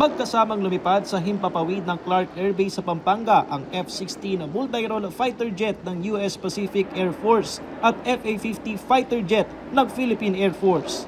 Magkasamang lumipad sa himpapawid ng Clark Air Base sa Pampanga ang F-16 multi-role fighter jet ng US Pacific Air Force at FA-50 fighter jet ng Philippine Air Force.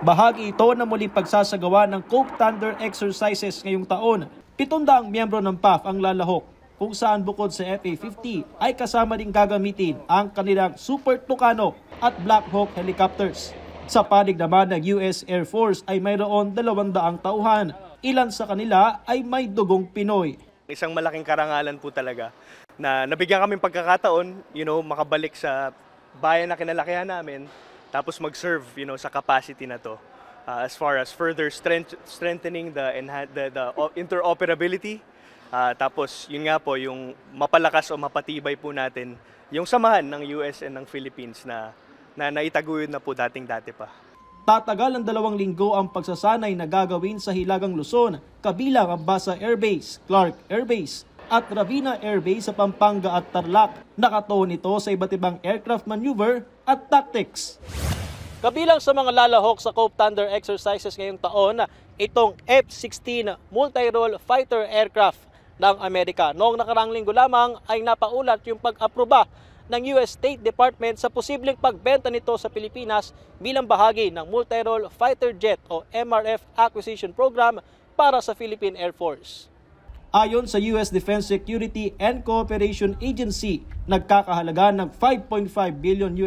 Bahagi ito na muling pagsasagawa ng Cope Thunder exercises ngayong taon. 700 miyembro ng PAF ang lalahok, kung saan bukod sa FA-50 ay kasama din gagamitin ang kanilang Super Tucano at Black Hawk helicopters. Sa panig naman ng US Air Force ay mayroon 200 tauhan. Ilan sa kanila ay may dugong Pinoy. Isang malaking karangalan po talaga na nabigyan kaming pagkakataon, makabalik sa bayan na kinalakihan namin, tapos mag-serve, sa capacity na to. As far as further strengthening the interoperability, tapos yun nga po, yung mapalakas o mapatibay po natin yung samahan ng US and ng Philippines na naitaguyod na po dating-dati pa. Tatagal ng 2 linggo ang pagsasanay na gagawin sa Hilagang Luzon, kabilang ang Basa Air Base, Clark Air Base at Ravina Air Base sa Pampanga at Tarlac. Nakatuon ito sa iba't ibang aircraft maneuver at tactics. Kabilang sa mga lalahok sa Cope Thunder exercises ngayong taon, itong F-16 multi-role fighter aircraft ng Amerika. Noong nakarang linggo lamang ay napaulat yung pag-aproba ng US State Department sa posibleng pagbenta nito sa Pilipinas bilang bahagi ng multi-role fighter jet o MRF acquisition program para sa Philippine Air Force. Ayon sa US Defense Security and Cooperation Agency, nagkakahalaga ng $5.5 billion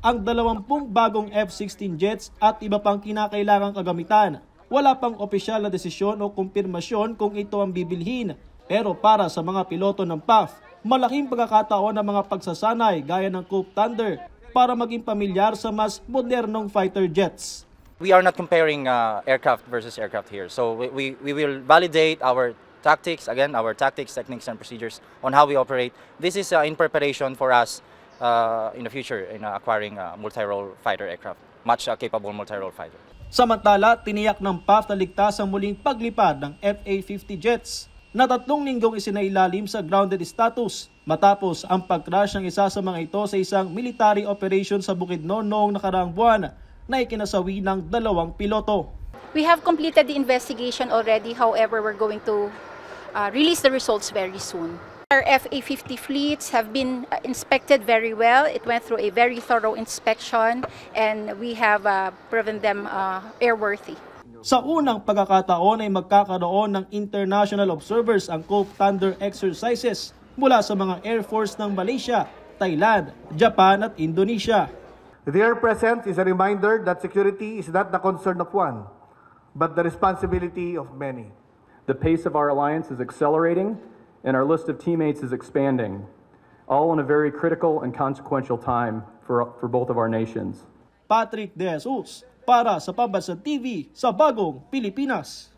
ang 20 bagong F-16 jets at iba pang kinakailangang kagamitan. Wala pang opisyal na desisyon o kumpirmasyon kung ito ang bibilhin. Pero para sa mga piloto ng PAF, malaking pagkakataon ng mga pagsasanay gaya ng Cope Thunder para maging pamilyar sa mas modernong fighter jets. We are not comparing aircraft versus aircraft here. So we will validate our tactics, our tactics, techniques, and procedures on how we operate. This is in preparation for us in the future in acquiring multi-role fighter aircraft, much capable multi-role fighter. Samantala, tiniyak ng PAF na ligtas ang muling paglipad ng FA-50 jets na 3 linggong isinailalim sa grounded status matapos ang pag-crash ng isa sa mga ito sa isang military operation sa Bukidnon noong nakaraang buwan na ikinasawi ng 2 piloto. We have completed the investigation already, however, we're going to release the results very soon. Our FA-50 fleets have been inspected very well. It went through a very thorough inspection and we have proven them airworthy. Sa unang pagkakataon ay magkakaroon ng international observers ang Cope Thunder exercises mula sa mga Air Force ng Malaysia, Thailand, Japan at Indonesia. Their presence is a reminder that security is not the concern of one, but the responsibility of many. The pace of our alliance is accelerating and our list of teammates is expanding, all in a very critical and consequential time for both of our nations. Patrick De Jesus para sa Pambansang TV sa Bagong Pilipinas.